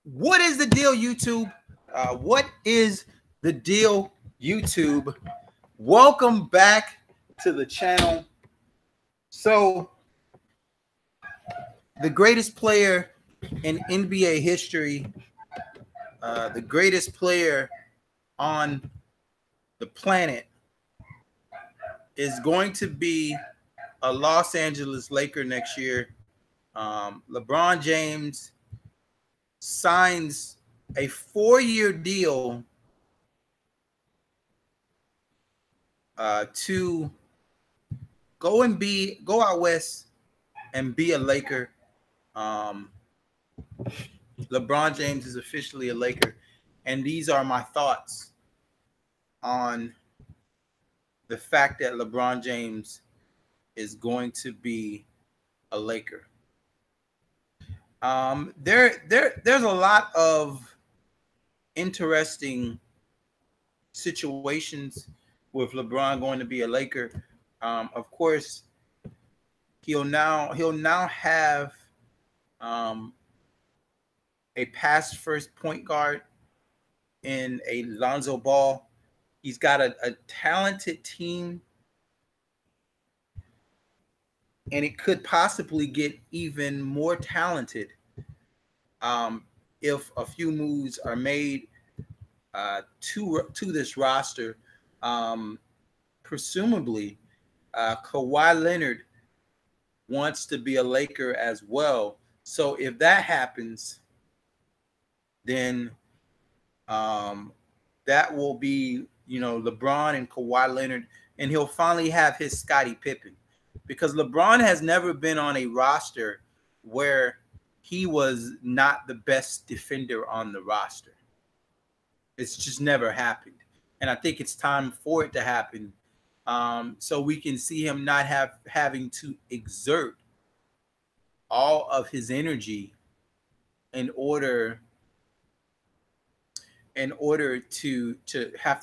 What is the deal, YouTube? What is the deal, YouTube? Welcome back to the channel. So, the greatest player in NBA history, the greatest player on the planet, is going to be a Los Angeles Laker next year. LeBron James signs a 4-year deal to go out west and be a Laker. Um, LeBron James is officially a Laker, and these are my thoughts on the fact that LeBron James is going to be a Laker. There's a lot of interesting situations with LeBron going to be a Laker. Of course, he'll now have um, a pass first point guard in a Lonzo Ball. He's got a talented team, and it could possibly get even more talented um, if a few moves are made to this roster. Um, Presumably, Kawhi Leonard wants to be a Laker as well. So if that happens, then um, that will be, LeBron and Kawhi Leonard, and he'll finally have his Scottie Pippen, because LeBron has never been on a roster where he was not the best defender on the roster. It's just never happened, and I think it's time for it to happen, so we can see him not having to exert all of his energy in order to the have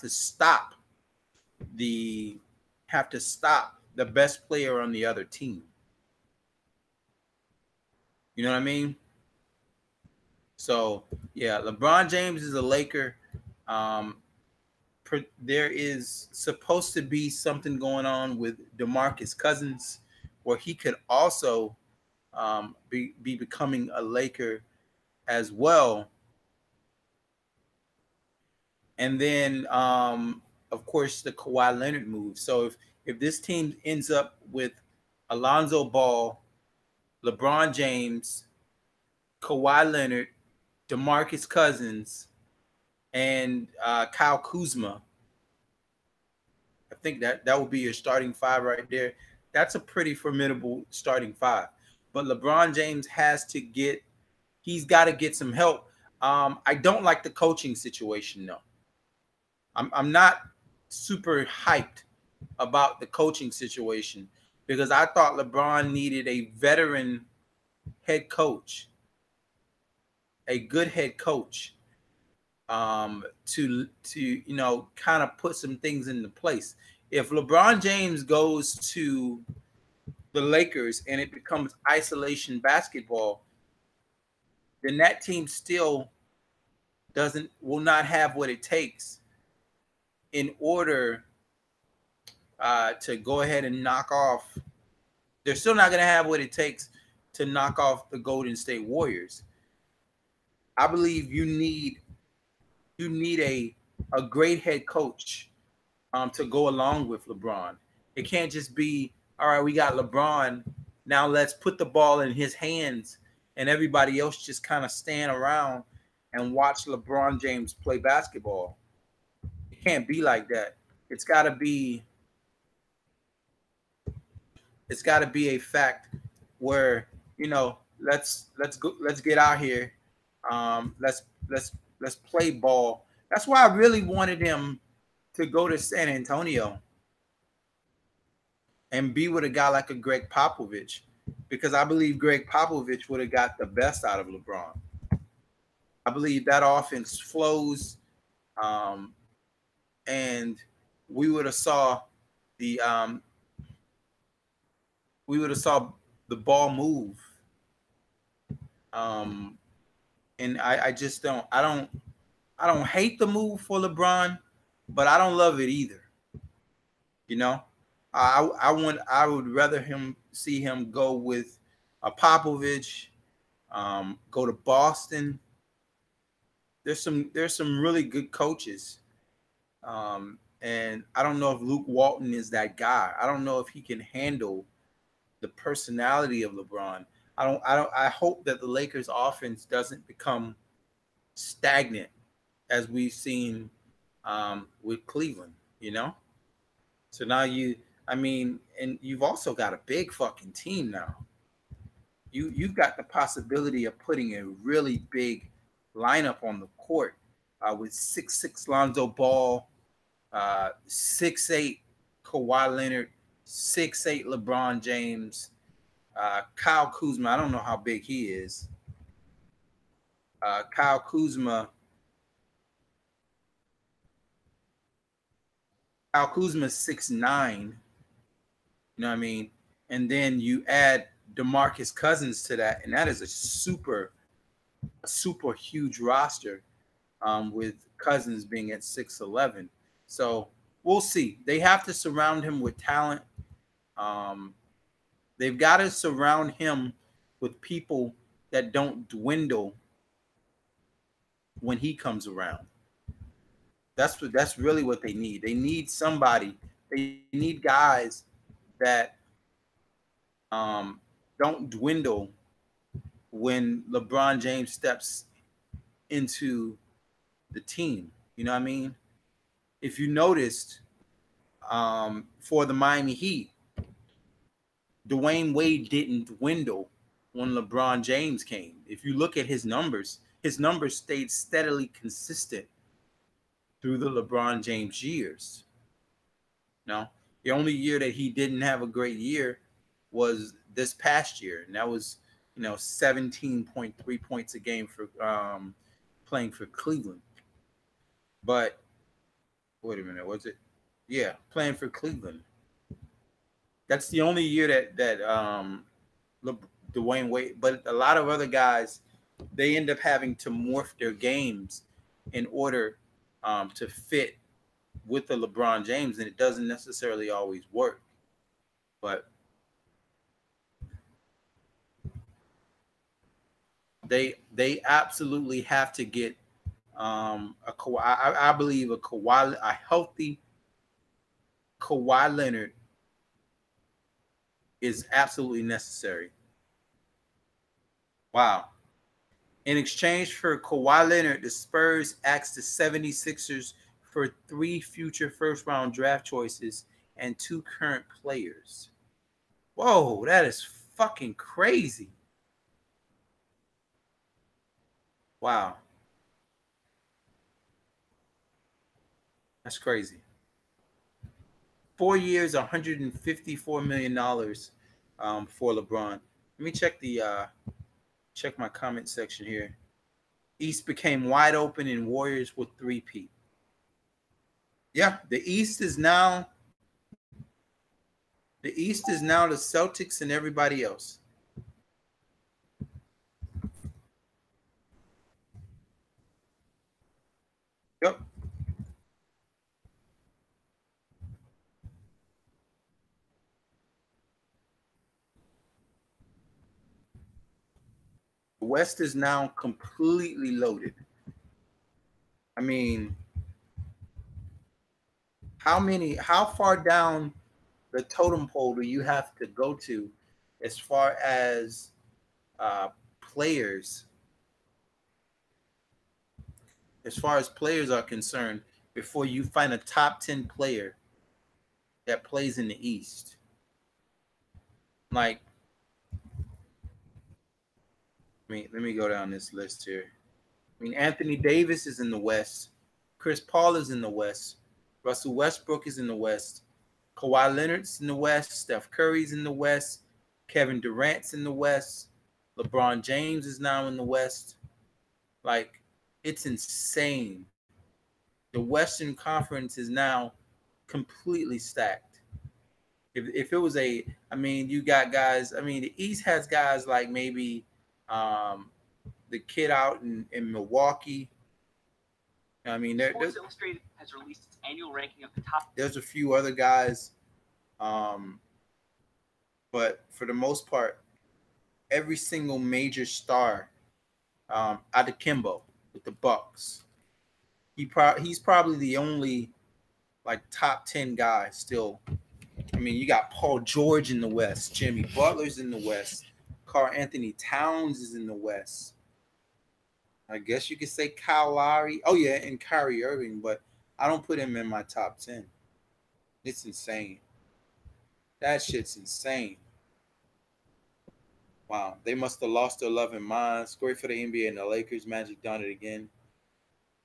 to stop the best player on the other team. You know what I mean? So yeah, LeBron James is a Laker. Um, there is supposed to be something going on with DeMarcus Cousins, where he could also be becoming a Laker as well. And then, of course, the Kawhi Leonard move. So if this team ends up with Alonzo Ball, LeBron James, Kawhi Leonard, DeMarcus Cousins, and Kyle Kuzma, I think that would be your starting five right there. That's a pretty formidable starting five. But LeBron James he's got to get some help. I don't like the coaching situation, though. I'm not super hyped about the coaching situation, because I thought LeBron needed a veteran head coach, a good head coach, to kind of put some things into place. If LeBron James goes to the Lakers and it becomes isolation basketball, then that team still will not have what it takes in order to go ahead and knock off. They're still not going to have what it takes to knock off the Golden State Warriors. I believe you need a great head coach to go along with LeBron. It can't just be, all right, we got LeBron, now let's put the ball in his hands and everybody else just kind of stand around and watch LeBron James play basketball. It can't be like that. It's got to be a fact where, let's get out here, let's play ball. That's why I really wanted him to go to San Antonio and be with a guy like a Greg Popovich, because I believe Greg Popovich would have got the best out of LeBron. I believe that offense flows, and we would have saw the we would have saw the ball move. and I just don't. I don't hate the move for LeBron, but I don't love it either. You know, I would rather him see him go with a Popovich, go to Boston. There's some really good coaches, and I don't know if Luke Walton is that guy. I don't know if he can handle the personality of LeBron. I hope that the Lakers offense doesn't become stagnant as we've seen with Cleveland, you know? So now I mean, and you've also got a big fucking team now. You've got the possibility of putting a really big lineup on the court with 6'6" Lonzo Ball, 6'8" Kawhi Leonard, 6'8" LeBron James, Kyle Kuzma. I don't know how big he is. Kyle Kuzma. Kyle Kuzma 6'9". You know what I mean? And then you add DeMarcus Cousins to that, and that is super huge roster with Cousins being at 6'11". So we'll see. They have to surround him with talent. Um, they've got to surround him with people that don't dwindle when he comes around. That's really what they need. They need somebody. They need guys that um, don't dwindle when LeBron James steps into the team. You know what I mean? If you noticed, for the Miami Heat, Dwayne Wade didn't dwindle when LeBron James came. If you look at his numbers stayed steadily consistent through the LeBron James years. No, the only year that he didn't have a great year was this past year, and that was 17.3 points a game for playing for Cleveland. But wait a minute, was it? Yeah, playing for Cleveland. That's the only year that Dwayne Wade. But a lot of other guys, they end up having to morph their games in order to fit with the LeBron James, and it doesn't necessarily always work. But they absolutely have to get a Kawhi. I believe a healthy Kawhi Leonard is absolutely necessary. Wow. In exchange for Kawhi Leonard, the Spurs asked the 76ers for 3 future first round draft choices and 2 current players. Whoa, that is fucking crazy. Wow. That's crazy. 4 years, $154 million for LeBron. Let me check my comment section here. East became wide open and Warriors with 3-peat. Yeah, the East is now the Celtics and everybody else. Yep. The West is now completely loaded. I mean, how far down the totem pole do you have to go to as far as uh, players, are concerned, before you find a top 10 player that plays in the East? Like, let me go down this list here. I mean, Anthony Davis is in the West. Chris Paul is in the West. Russell Westbrook is in the West. Kawhi Leonard's in the West. Steph Curry's in the West. Kevin Durant's in the West. LeBron James is now in the West. Like, it's insane. The Western Conference is now completely stacked. If it was you got guys. I mean, the East has guys like maybe the kid out in Milwaukee. I mean, Sports Illustrated has released its annual ranking of the top. There's a few other guys, but for the most part, every single major star, Adekimbo with the Bucks, he's probably the only like top 10 guy still. I mean, you got Paul George in the West, Jimmy Butler's in the West, Karl Anthony Towns is in the West. I guess you could say Kyle Lowry. Oh yeah, and Kyrie Irving, but I don't put him in my top 10. It's insane. That shit's insane. Wow, they must have lost their love and minds. Great for the NBA and the Lakers. Magic done it again.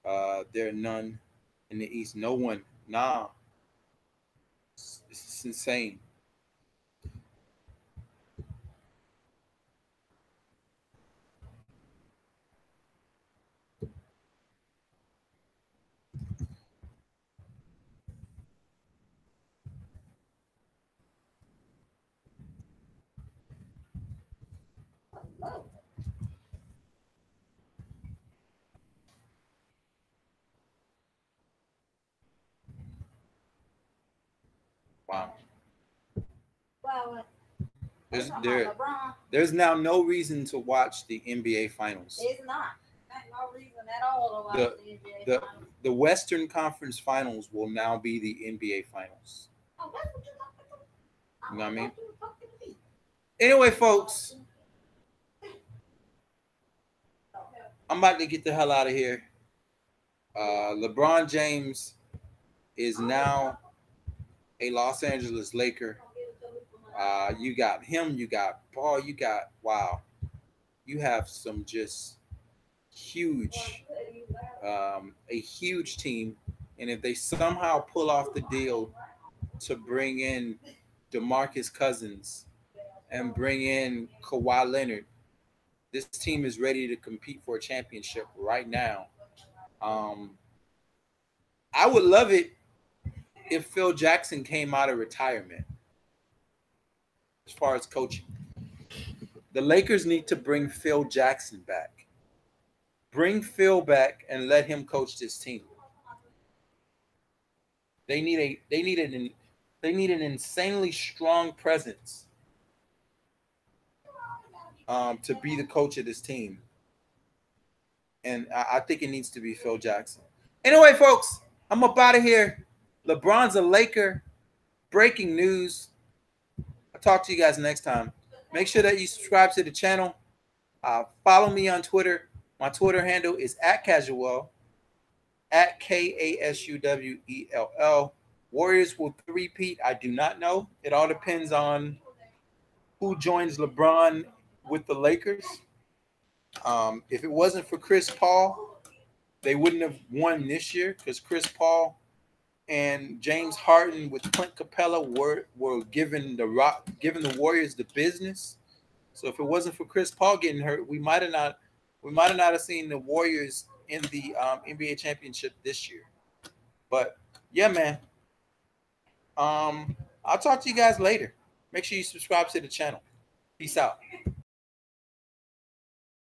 There are none in the East. No one. Nah. It's insane. Wow. There's now no reason to watch the NBA Finals. It's not. No reason at all to watch the NBA Finals. The Western Conference Finals will now be the NBA Finals. Oh, that's what you're talking about. You know what I mean? Anyway, folks, I'm about to get the hell out of here. LeBron James is now a Los Angeles Laker. You got him, you got Paul, wow. You have some just huge, a huge team. And if they somehow pull off the deal to bring in DeMarcus Cousins and bring in Kawhi Leonard, this team is ready to compete for a championship right now. I would love it if Phil Jackson came out of retirement as far as coaching. The Lakers need to bring Phil Jackson back. Bring Phil back and let him coach this team. They need an insanely strong presence to be the coach of this team. And I think it needs to be Phil Jackson. Anyway, folks, I'm up out of here. LeBron's a Laker. Breaking news. I'll talk to you guys next time. Make sure that you subscribe to the channel. Follow me on Twitter. My Twitter handle is @Casuwell, @KASUWELL. Warriors will three-peat. I do not know. It all depends on who joins LeBron with the Lakers. If it wasn't for Chris Paul, they wouldn't have won this year because Chris Paul and James Harden with Clint Capella were giving the Warriors the business. So if it wasn't for Chris Paul getting hurt, we might have not have seen the Warriors in the NBA championship this year. But yeah, man. I'll talk to you guys later. Make sure you subscribe to the channel. Peace out.